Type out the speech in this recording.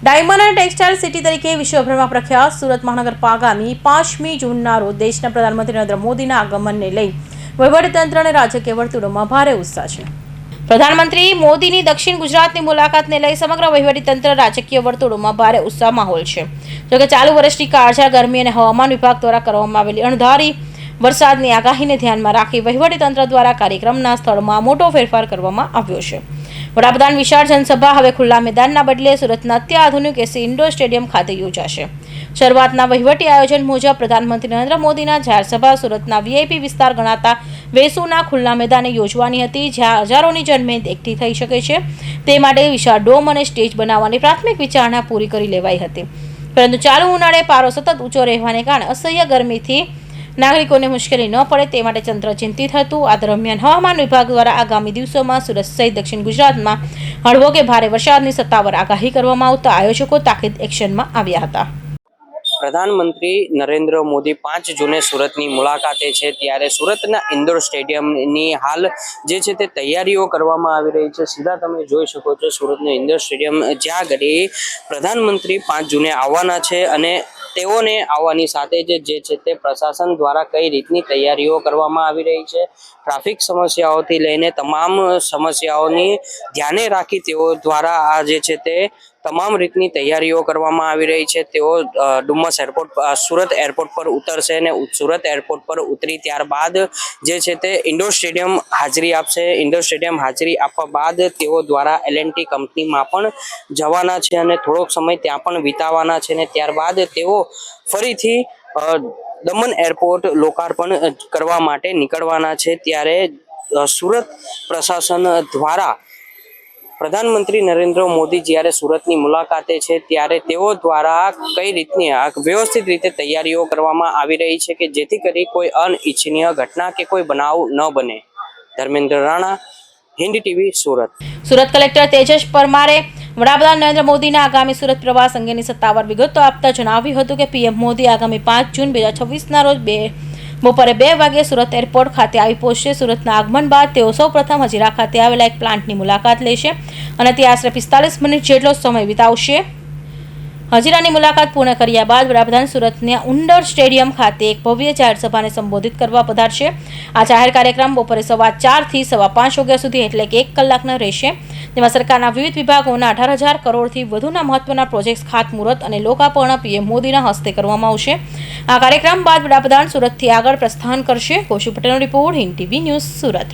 Diamond અને textile city તરીકે વિશ્વભરમાં પ્રખ્યાત સુરત મહાનગરપાલિકા આગામી 5મી જૂનના રોજ દેશના પ્રધાનમંત્રી નરેન્દ્ર મોદીના આગમનને લઈ વહીવટીતંત્ર અને રાજકીય વર્તુળોમાં ભારે ઉત્સાહ છે। પ્રધાનમંત્રી મોદીની દક્ષિણ ગુજરાતની મુલાકાતને લઈ સમગ્ર વહીવટીતંત્ર રાજકીય વર્તુળોમાં ભારે ઉત્સાહ માહોલ છે। જોકે ચાલુ વર્ષની કાળઝાળ ગરમી અને હવામાન વિભાગ દ્વારા કરવામાં આવેલી અણધારી વરસાદની આગાહીને ધ્યાનમાં રાખી વહીવટીતંત્ર દ્વારા કાર્યક્રમના સ્થળમાં મોટો ફેરફાર કરવામાં આવ્યો છે। વડાપ્રધાન વિશાળ જનસભા હવે ખુલ્લા મેદાનના બદલે સુરતના અત્યાધુનિક એસી ઇન્ડોર સ્ટેડિયમ ખાતે યોજાશે। શરૂઆતના વહીવટી આયોજન મુજબ પ્રધાનમંત્રી નરેન્દ્ર મોદીના જાહેર સભા સુરતના વીઆઈપી વિસ્તાર ગણાતા વેસુના ખુલ્લા મેદાને યોજવાની હતી, જ્યાં હજારોની જનમેદ એકઠી થઈ શકે છે। તે માટે વિશાળ ડોમ અને સ્ટેજ બનાવવાની પ્રાથમિક વિચારણા પૂરી કરી લેવાઈ હતી, પરંતુ ચાલુ ઉનાળે પારો સતત ઊંચો રહેવાને કારણે અસહ્ય ગરમીથી નાગરિકોને મુશ્કેલી ન પડે તે માટે તંત્ર ચિંતિત હતું। આ દરમિયાન હવામાન વિભાગ દ્વારા આગામી દિવસોમાં સુરત સહિત દક્ષિણ ગુજરાતમાં હળવો કે ભારે વરસાદની સત્તાવાર આગાહી કરવામાં આવતા આયોજકો તાકીદ એક્શનમાં આવ્યા હતા। પ્રધાનમંત્રી નરેન્દ્ર મોદી 5 જૂને સુરતની મુલાકાતે છે, ત્યારે સુરતના ઇન્ડોર સ્ટેડિયમની હાલ જે છે તે તૈયારીઓ કરવામાં આવી રહી છે। સીધા તમે જોઈ શકો છો સુરતનું ઇન્ડોર સ્ટેડિયમ, જ્યાં ઘડી પ્રધાનમંત્રી 5 જૂને આવવાના છે અને તેઓને આવવાની સાથે જ જે છે તે પ્રશાસન દ્વારા કઈ રીતની તૈયારીઓ કરવામાં આવી રહી છે, ટ્રાફિક સમસ્યાઓથી લઈને તમામ સમસ્યાઓની ધ્યાને રાખી તેઓ દ્વારા આ જે છે તે તમામ રીતની તૈયારીઓ કરવામાં આવી રહી છે। તેઓ ડુમસ એરપોર્ટ સુરત એરપોર્ટ પર ઉતરશે અને સુરત એરપોર્ટ પર ઉતરી ત્યારબાદ જે છે તે ઇન્ડોર સ્ટેડિયમ હાજરી આપશે। ઇન્ડોર સ્ટેડિયમ હાજરી આપવા બાદ તેઓ દ્વારા L&T કંપનીમાં પણ જવાના છે અને થોડોક સમય ત્યાં પણ વિતાવવાના છે અને ત્યારબાદ તેઓ ફરીથી દમણ એરપોર્ટ લોકાર્પણ કરવા માટે નીકળવાના છે। ત્યારે સુરત પ્રશાસન દ્વારા પ્રધાનમંત્રી નરેન્દ્ર મોદી જ્યારે સુરતની મુલાકાતે છે ત્યારે તેઓ દ્વારા કઈ રીતની વ્યવસ્થિત રીતે તૈયારીઓ કરવામાં આવી રહી છે કે જેથી કરી કોઈ અનિચ્છનીય ઘટના કે કોઈ બનાવ ન બને। ધર્મેન્દ્ર રાણા, હિન્દ ટીવી, સુરત। સુરત કલેક્ટર તેજસ પરમારે વડાપ્રધાન નરેન્દ્ર મોદીના આગામી સુરત પ્રવાસ અંગેની સત્તાવાર વિગતો આપતા જણાવ્યું હતું કે પીએમ મોદી આગામી 5 જૂન 2026ના રોજ બપોરે 2 વાગ્યે સુરત એરપોર્ટ ખાતે આવી પહોંચશે। સુરતના આગમન બાદ તેઓ સૌપ્રથમ હજીરા ખાતે આવેલા એક પ્લાન્ટની મુલાકાત લેશે અને ત્યાં આશરે 45 મિનિટ જેટલો સમય વિતાવશે। હજીરાની મુલાકાત પૂર્ણ કર્યા બાદ વડાપ્રધાન સુરતના ઇન્ડોર સ્ટેડિયમ ખાતે એક ભવ્ય જાહેર સભાને સંબોધિત કરવા પધારશે। આ જાહેર કાર્યક્રમ બપોરે 4:15 થી 5:15 વાગ્યા સુધી એટલે કે 1 કલાકનો રહેશે, જેમાં સરકારના વિવિધ વિભાગોના 18,000 કરોડથી વધુના મહત્વના પ્રોજેક્ટ ખાતમુહૂર્ત અને લોકાર્પણ પીએમ મોદીના હસ્તે કરવામાં આવશે। આ કાર્યક્રમ બાદ વડાપ્રધાન સુરતથી આગળ પ્રસ્થાન કરશે। કૌશિક પટેલનો report, Hind TV news, Surat.